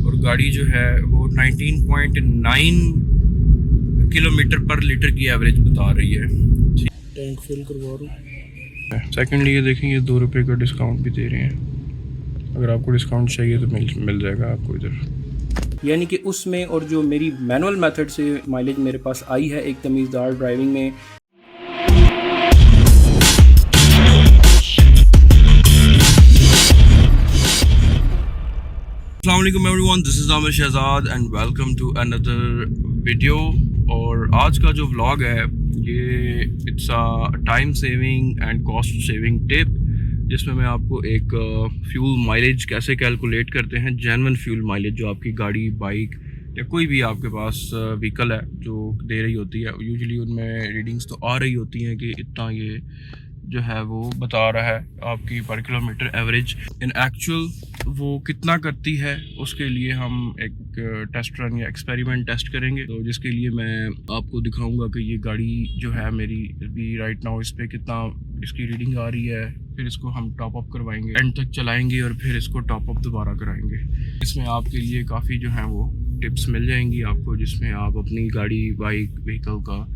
और गाड़ी जो है वो 19.9 किलोमीटर पर लीटर की एवरेज बता रही है। टैंक फिल करवा रहा हूँ। सेकेंडली ये देखें, ये 2 रुपये का डिस्काउंट भी दे रहे हैं। अगर आपको डिस्काउंट चाहिए तो मिल जाएगा आपको इधर। यानी कि उसमें और जो मेरी मैनुअल मेथड से माइलेज मेरे पास आई है एक तमीज़दार ड्राइविंग में। अस्सलाम वालेकुम everyone, this is Aamir Shahzad and welcome to another video. और आज का जो व्लॉग है ये it's a time saving and cost saving tip, जिसमें मैं आपको एक फ्यूल माइलेज कैसे कैलकुलेट करते हैं, जेन्युइन फ्यूल माइलेज जो आपकी गाड़ी, बाइक या कोई भी आपके पास व्हीकल है जो दे रही होती है। यूजुअली उनमें रीडिंग्स तो आ रही होती हैं कि इतना ये जो है वो बता रहा है आपकी पर किलोमीटर एवरेज। इन एक्चुअल वो कितना करती है उसके लिए हम एक टेस्ट रन या एक्सपेरिमेंट टेस्ट करेंगे, तो जिसके लिए मैं आपको दिखाऊंगा कि ये गाड़ी जो है मेरी अभी राइट नाउ इस पर कितना इसकी रीडिंग आ रही है। फिर इसको हम टॉप अप करवाएंगे, एंड तक चलाएंगे और फिर इसको टॉप अप दोबारा कराएंगे। इसमें आपके लिए काफ़ी जो है वो टिप्स मिल जाएंगी आपको, जिसमें आप अपनी गाड़ी, बाइक, व्हीकल का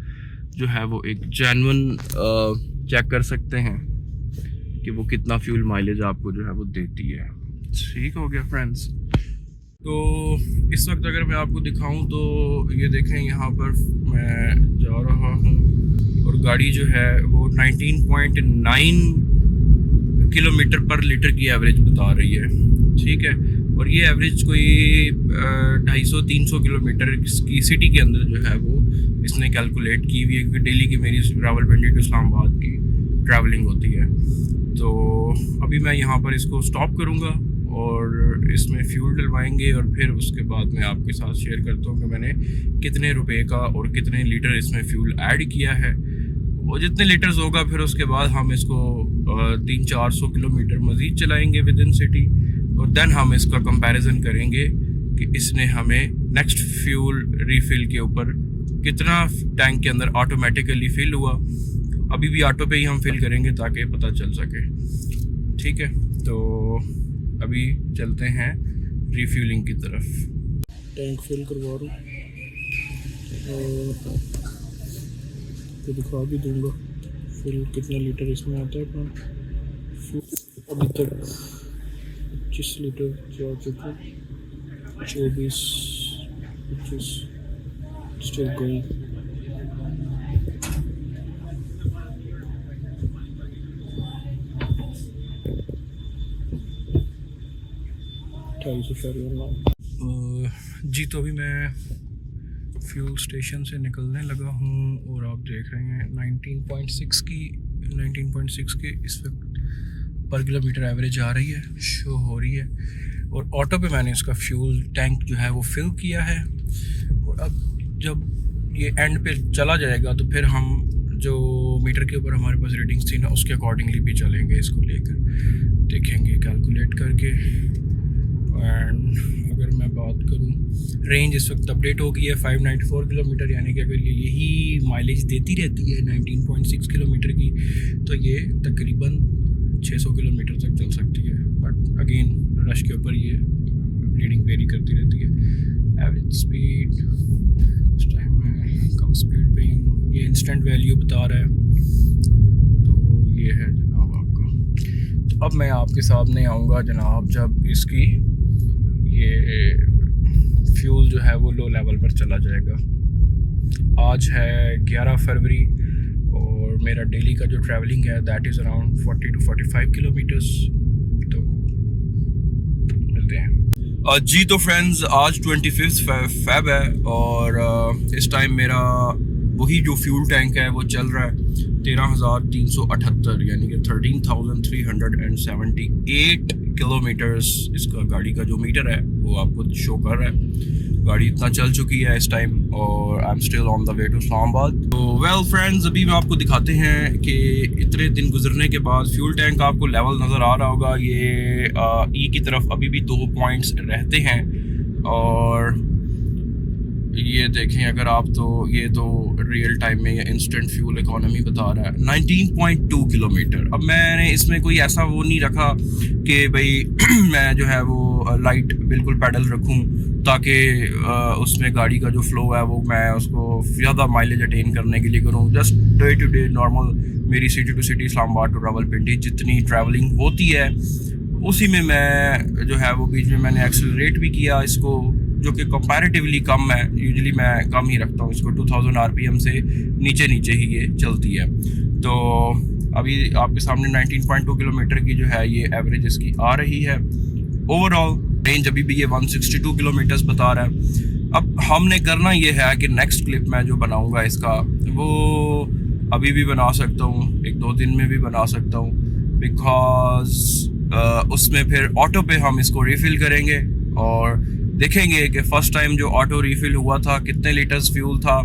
जो है वो एक जेन्युइन चेक कर सकते हैं कि वो कितना फ्यूल माइलेज आपको जो है वो देती है। ठीक हो गया फ्रेंड्स। तो इस वक्त अगर मैं आपको दिखाऊं तो ये देखें, यहाँ पर मैं जा रहा हूँ और गाड़ी जो है वो 19.9 किलोमीटर पर लीटर की एवरेज बता रही है। ठीक है, और ये एवरेज कोई 250-300 किलोमीटर की सिटी के अंदर जो है वो इसने कैलकुलेट की हुई है, क्योंकि डेली की मेरी रावलपिंडी टू इस्लामाबाद की ट्रैवलिंग होती है। तो अभी मैं यहाँ पर इसको स्टॉप करूँगा और इसमें फ्यूल डलवाएंगे और फिर उसके बाद मैं आपके साथ शेयर करता हूँ कि मैंने कितने रुपए का और कितने लीटर इसमें फ्यूल ऐड किया है। वो जितने लीटर्स होगा फिर उसके बाद हम इसको 300-400 किलोमीटर मज़ीद चलाएंगे विद इन सिटी, और देन हम इसका कंपैरिजन करेंगे कि इसने हमें नेक्स्ट फ्यूल रीफिल के ऊपर कितना टैंक के अंदर ऑटोमेटिकली फिल हुआ। अभी भी ऑटो पे ही हम फिल करेंगे ताकि पता चल सके। ठीक है, तो अभी चलते हैं रिफ्यूलिंग की तरफ। टैंक फिल करवा रहा हूँ और तो दिखा भी दूँगा फिल कितना लीटर इसमें आता है अपना। अभी तक 25 लीटर जा चुके, 24, 25 स्टिल गोइंग। जी, तो अभी मैं फ्यूल स्टेशन से निकलने लगा हूँ और आप देख रहे हैं 19.6 के इस वक्त पर किलोमीटर एवरेज आ रही है, शो हो रही है। और ऑटो पे मैंने इसका फ्यूल टैंक जो है वो फिल किया है। और अब जब ये एंड पे चला जाएगा तो फिर हम जो मीटर के ऊपर हमारे पास रीडिंग्स थी ना, उसके अकॉर्डिंगली भी चलेंगे, इसको लेकर देखेंगे कैलकुलेट करके। एंड अगर मैं बात करूं, रेंज इस वक्त अपडेट हो गई है 594 किलोमीटर, यानी कि अगर ये यही माइलेज देती रहती है 19.6 किलोमीटर की तो ये तकरीबन 600 किलोमीटर तक चल सकती है। बट अगेन रश के ऊपर ये रीडिंग वेरी करती रहती है। एवरेज स्पीड इस टाइम मैं कम स्पीड पे हूँ, ये इंस्टेंट वैल्यू बता रहा है। तो ये है जनाब आपका। तो अब मैं आपके सामने आऊँगा जनाब जब इसकी ये फ्यूल जो है वो लो लेवल पर चला जाएगा। आज है 11 फरवरी और मेरा डेली का जो ट्रैवलिंग है that is around 40 to 45 kilometres. तो मिलते हैं। जी तो फ्रेंड्स, आज 25 फेब है और इस टाइम मेरा वही जो फ्यूल टैंक है वो चल रहा है 13,378, यानी कि 13,378 किलोमीटर्स इसका गाड़ी का जो मीटर है वो आपको शो कर रहा है। गाड़ी इतना चल चुकी है इस टाइम और I am still on the way to Islamabad. तो वेल फ्रेंड्स, अभी मैं आपको दिखाते हैं कि इतने दिन गुजरने के बाद फ्यूल टैंक आपको लेवल नज़र आ रहा होगा। ये ई की तरफ अभी भी 2 पॉइंट्स रहते हैं और ये देखें अगर आप, तो ये तो रियल टाइम में या इंस्टेंट फ्यूल इकोनॉमी बता रहा है 19.2 किलोमीटर। अब मैंने इसमें कोई ऐसा वो नहीं रखा कि भाई मैं जो है वो लाइट बिल्कुल पैडल रखूं ताकि उसमें गाड़ी का जो फ्लो है वो मैं उसको ज़्यादा माइलेज अटेन करने के लिए करूं। Just day to day normal मेरी city to city Islamabad to Rawalpindi जितनी ट्रैवलिंग होती है उसी में मैं जो है वो बीच में मैंने एक्सेलरेट भी किया इसको, जो कि कंपैरेटिवली कम है। यूजुअली मैं कम ही रखता हूँ इसको, 2000 RPM से नीचे नीचे ही ये चलती है। तो अभी आपके सामने 19.2 किलोमीटर की जो है ये एवरेज इसकी आ रही है। ओवरऑल रेंज अभी भी ये 162 किलोमीटर्स बता रहा है। अब हमने करना ये है कि नेक्स्ट क्लिप मैं जो बनाऊँगा इसका वो अभी भी बना सकता हूँ, 1-2 दिन में भी बना सकता हूँ, बिकॉज उसमें फिर ऑटो पे हम इसको रिफ़िल करेंगे और देखेंगे कि फ़र्स्ट टाइम जो ऑटो रिफ़िल हुआ था कितने लीटर्स फ्यूल था।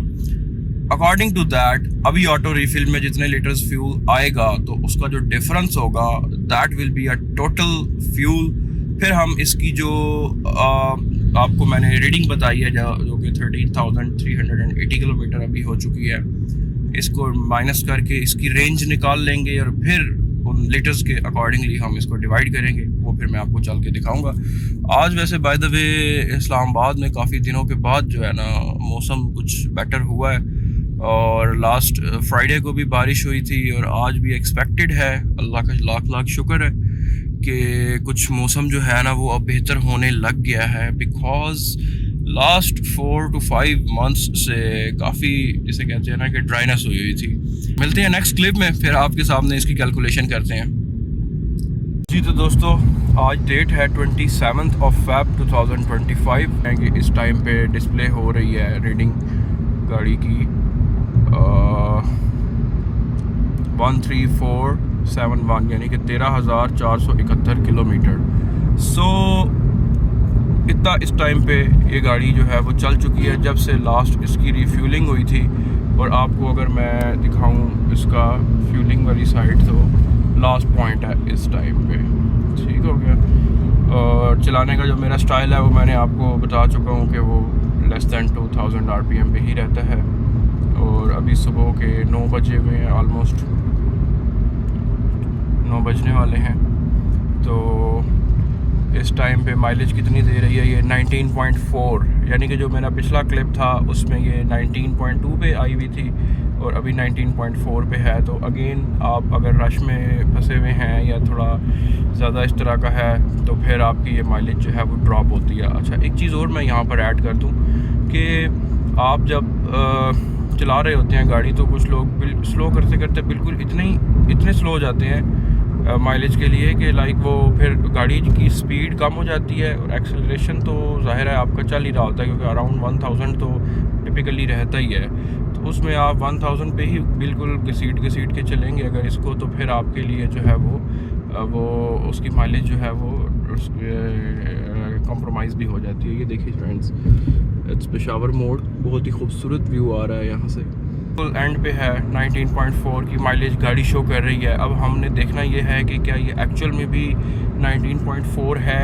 अकॉर्डिंग टू दैट अभी ऑटो रिफ़िल में जितने लीटर्स फ्यूल आएगा तो उसका जो डिफरेंस होगा that will be a total fuel. फिर हम इसकी जो आपको मैंने रीडिंग बताई है जो कि 13,380 किलोमीटर अभी हो चुकी है, इसको माइनस करके इसकी रेंज निकाल लेंगे और फिर उन लीटर्स के अकॉर्डिंगली हम इसको डिवाइड करेंगे। वो फिर मैं आपको चल के दिखाऊंगा। आज वैसे बाय द वे इस्लामाबाद में काफ़ी दिनों के बाद जो है ना मौसम कुछ बेटर हुआ है और लास्ट फ्राइडे को भी बारिश हुई थी और आज भी एक्सपेक्टेड है। अल्लाह का लाख लाख शुक्र है कि कुछ मौसम जो है ना वो अब बेहतर होने लग गया है, बिकॉज लास्ट 4 to 5 मंथ्स से काफ़ी जिसे कहते हैं ना कि ड्राइनेस हुई थी। मिलते हैं नेक्स्ट क्लिप में, फिर आपके सामने इसकी कैलकुलेशन करते हैं। जी तो दोस्तों आज डेट है 27 Feb 2025 कि इस टाइम पे डिस्प्ले हो रही है रीडिंग गाड़ी की 13471 यानी कि 13,471 किलोमीटर। सो इतना इस टाइम पे ये गाड़ी जो है वो चल चुकी है जब से लास्ट इसकी रिफ्यूलिंग हुई थी। और आपको अगर मैं दिखाऊं इसका फ्यूलिंग वाली साइड तो लास्ट पॉइंट है इस टाइम पे, ठीक हो गया। और चलाने का जो मेरा स्टाइल है वो मैंने आपको बता चुका हूँ कि वो लेस दैन 2000 RPM पे ही रहता है। और अभी सुबह के 9 बजे हुए हैं, ऑलमोस्ट 9 बजने वाले हैं। तो इस टाइम पे माइलेज कितनी दे रही है ये 19.4, यानी कि जो मेरा पिछला क्लिप था उसमें ये 19.2 पे आई हुई थी और अभी 19.4 पे है। तो अगेन आप अगर रश में फंसे हुए हैं या थोड़ा ज़्यादा इस तरह का है तो फिर आपकी ये माइलेज जो है वो ड्रॉप होती है। अच्छा एक चीज़ और मैं यहाँ पर ऐड कर दूँ कि आप जब चला रहे होते हैं गाड़ी तो कुछ लोग स्लो करते करते बिल्कुल इतने स्लो हो जाते हैं माइलेज के लिए कि लाइक वो फिर गाड़ी की स्पीड कम हो जाती है और एक्सेलरेशन तो ज़ाहिर है आपका चल ही रहा होता है क्योंकि अराउंड 1000 तो टिपिकली रहता ही है। तो उसमें आप 1000 पे ही बिल्कुल घसीट के चलेंगे अगर इसको, तो फिर आपके लिए जो है वो उसकी माइलेज जो है वो कॉम्प्रोमाइज़ भी हो जाती है। ये देखिए फ्रेंड्स, इट्स पेशावर मोड़, बहुत ही खूबसूरत व्यू आ रहा है यहाँ से। एंड पे है 19.4 की माइलेज गाड़ी शो कर रही है। अब हमने देखना ये है कि क्या ये एक्चुअल में भी 19.4 है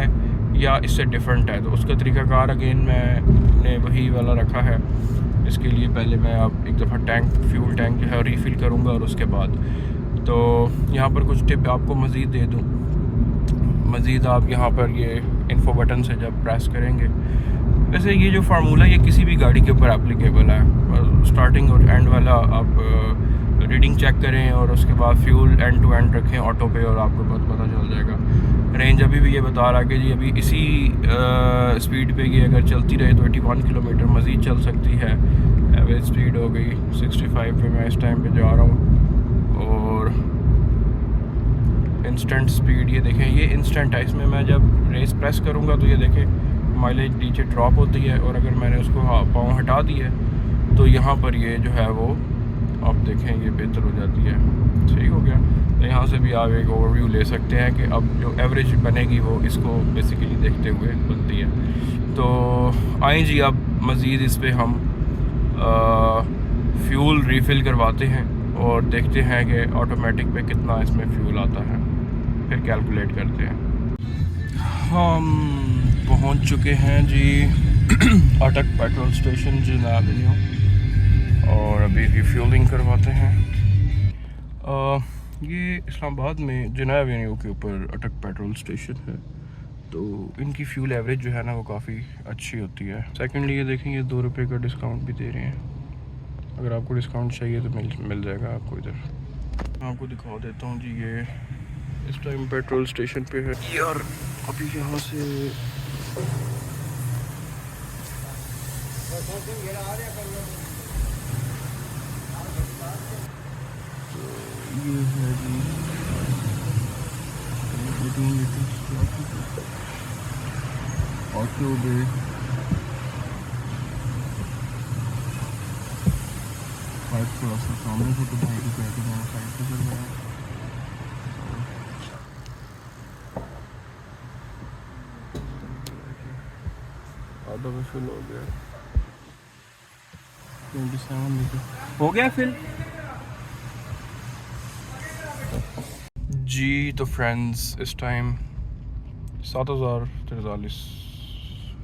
या इससे डिफरेंट है। तो उसका तरीक़ाकार अगेन मैंने वही वाला रखा है। इसके लिए पहले मैं अब एक दफ़ा फ्यूल टैंक जो है रीफ़िल करूँगा और उसके बाद तो यहाँ पर कुछ टिप आपको मज़ीद दे दूँ। मज़ीद आप यहाँ पर ये इन्फो बटन से जब प्रेस करेंगे, वैसे ये जो फार्मूला ये किसी भी गाड़ी के ऊपर एप्लीकेबल है। स्टार्टिंग और एंड वाला आप रीडिंग चेक करें और उसके बाद फ्यूल एंड टू एंड रखें ऑटो पे और आपको पता चल जाएगा। रेंज अभी भी ये बता रहा है कि जी अभी इसी स्पीड पे ये अगर चलती रहे तो 81 किलोमीटर मज़ीद चल सकती है। एवरेज स्पीड हो गई 65 पे मैं इस टाइम पे जा रहा हूँ। और इंस्टेंट स्पीड ये देखें, ये इंस्टेंट है। इसमें मैं जब रेस प्रेस करूँगा तो ये देखें माइलेज नीचे ड्रॉप होती है और अगर मैंने उसको पाँव हटा दिए तो यहाँ पर ये जो है वो आप देखें ये बेहतर हो जाती है। ठीक हो गया। तो यहाँ से भी आप एक ओवरव्यू ले सकते हैं कि अब जो एवरेज बनेगी वो इसको बेसिकली देखते हुए बनती है। तो आए जी अब मज़ीद इस पर हम फ्यूल रीफ़िल करवाते हैं और देखते हैं कि ऑटोमेटिक पे कितना इसमें फ्यूल आता है, फिर कैलकुलेट करते हैं। हम पहुंच चुके हैं जी अटक पेट्रोल स्टेशन जिन्ना एवेन्यू और अभी रिफ्यूलिंग करवाते हैं। ये इस्लामाबाद में जिन्ना एवेन्यू के ऊपर अटक पेट्रोल स्टेशन है। तो इनकी फ्यूल एवरेज जो है ना वो काफ़ी अच्छी होती है। सेकेंडली ये देखें, ये 2 रुपये का डिस्काउंट भी दे रहे हैं। अगर आपको डिस्काउंट चाहिए तो मिल जाएगा आपको इधर। मैं आपको दिखा देता हूँ जी, ये इस टाइम पेट्रोल स्टेशन पे है यार। अभी यहाँ से तो ये है जी ऑटो बे। पाइप थोड़ा सा सामने से तो भाई को कहते हैं साइड पे चल रहा है। आधा में फुल हो गया, 27 लीटर हो गया फिल। जी। तो फ्रेंड्स इस टाइम 7043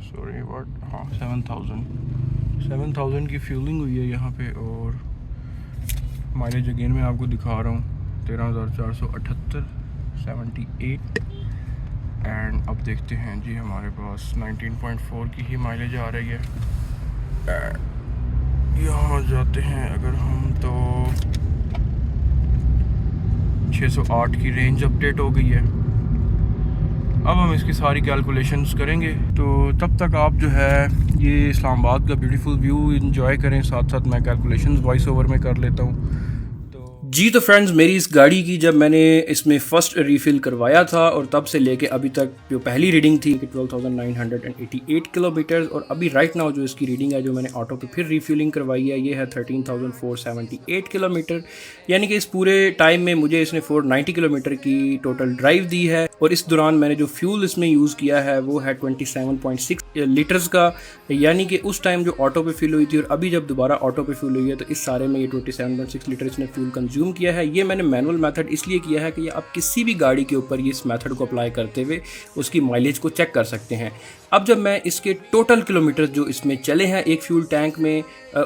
सॉरी व्हाट हाँ 7000 की फ्यूलिंग हुई है यहाँ पे। और माइलेज अगेन मैं आपको दिखा रहा हूँ 13,478 78। एंड अब देखते हैं जी, हमारे पास 19.4 की ही माइलेज आ रही है। यहाँ जाते हैं अगर हम तो 608 की रेंज अपडेट हो गई है। अब हम इसकी सारी कैलकुलेशंस करेंगे। तो तब तक आप जो है ये इस्लामाबाद का ब्यूटीफुल व्यू एंजॉय करें, साथ साथ मैं कैलकुलेशंस वॉइस ओवर में कर लेता हूँ। जी तो फ्रेंड्स, मेरी इस गाड़ी की जब मैंने इसमें फ़र्स्ट रीफ़िल करवाया था और तब से लेके अभी तक जो पहली रीडिंग थी कि 12,988 किलोमीटर, और अभी राइट नाउ जो इसकी रीडिंग है जो मैंने ऑटो पे फिर रीफिलिंग करवाई है ये है 13,478 किलोमीटर। यानी कि इस पूरे टाइम में मुझे इसने 490 किलोमीटर की टोटल ड्राइव दी है। और इस दौरान मैंने जो फ्यूल इसमें यूज़ किया है वो है 27.6 लीटर्स का। यानी कि उस टाइम जो ऑटो पे फिल हुई थी और अभी जब दोबारा ऑटो पे फिल हुई है तो इस सारे में ये 27.6 लीटर इसने फ्यूल कंज्यूम किया है। ये मैंने मैनुअल मेथड इसलिए किया है कि ये आप किसी भी गाड़ी के ऊपर ये इस मेथड को अप्लाई करते हुए उसकी माइलेज को चेक कर सकते हैं। अब जब मैं इसके टोटल किलोमीटर जो इसमें चले हैं एक फ्यूल टैंक में,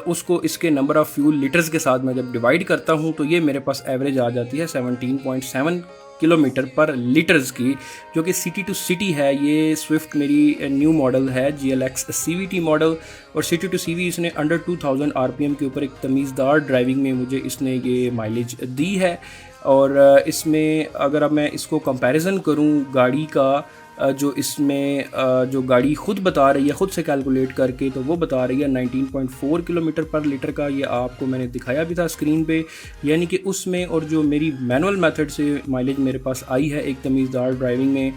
उसको इसके नंबर ऑफ़ फ्यूल लीटर्स के साथ मैं जब डिवाइड करता हूँ तो ये मेरे पास एवरेज आ जाती है 17.7 किलोमीटर पर लीटर्स की, जो कि सिटी टू सिटी है। ये स्विफ्ट मेरी न्यू मॉडल है GLX CVT मॉडल, और सिटी टू CV इसने अंडर 2000 RPM के ऊपर एक तमीज़दार ड्राइविंग में मुझे इसने ये माइलेज दी है। और इसमें अगर अब मैं इसको कंपैरिजन करूं गाड़ी का, जो इसमें जो गाड़ी खुद बता रही है खुद से कैलकुलेट करके, तो वो बता रही है 19.4 किलोमीटर पर लीटर का। ये आपको मैंने दिखाया भी था स्क्रीन पे। यानी कि उसमें और जो मेरी मैनुअल मेथड से माइलेज मेरे पास आई है एक तमीज़दार ड्राइविंग में,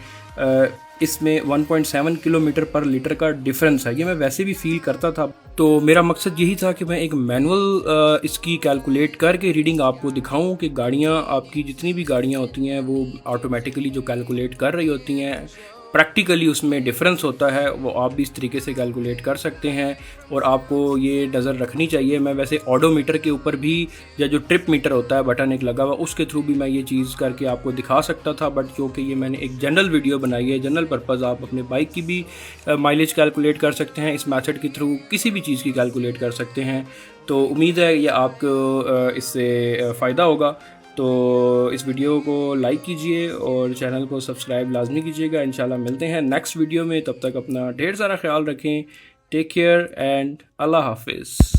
इसमें 1.7 किलोमीटर पर लीटर का डिफरेंस है। ये मैं वैसे भी फील करता था। तो मेरा मकसद यही था कि मैं एक मैनुअल इसकी कैलकुलेट करके रीडिंग आपको दिखाऊं कि गाड़ियां, आपकी जितनी भी गाड़ियां होती हैं वो ऑटोमेटिकली जो कैलकुलेट कर रही होती हैं, प्रैक्टिकली उसमें डिफरेंस होता है, वो आप भी इस तरीके से कैलकुलेट कर सकते हैं। और आपको ये नज़र रखनी चाहिए। मैं वैसे ऑडोमीटर के ऊपर भी, या जो ट्रिप मीटर होता है बटन एक लगा हुआ, उसके थ्रू भी मैं ये चीज़ करके आपको दिखा सकता था, बट क्योंकि ये मैंने एक जनरल वीडियो बनाई है, जनरल पर्पज़, आप अपने बाइक की भी माइलेज कैलकुलेट कर सकते हैं इस मेथड के थ्रू, किसी भी चीज़ की कैलकुलेट कर सकते हैं। तो उम्मीद है ये आपको इससे फ़ायदा होगा। तो इस वीडियो को लाइक कीजिए और चैनल को सब्सक्राइब लाजमी कीजिएगा। इंशाल्लाह मिलते हैं नेक्स्ट वीडियो में, तब तक अपना ढेर सारा ख्याल रखें। टेक केयर एंड अल्लाह हाफिज़।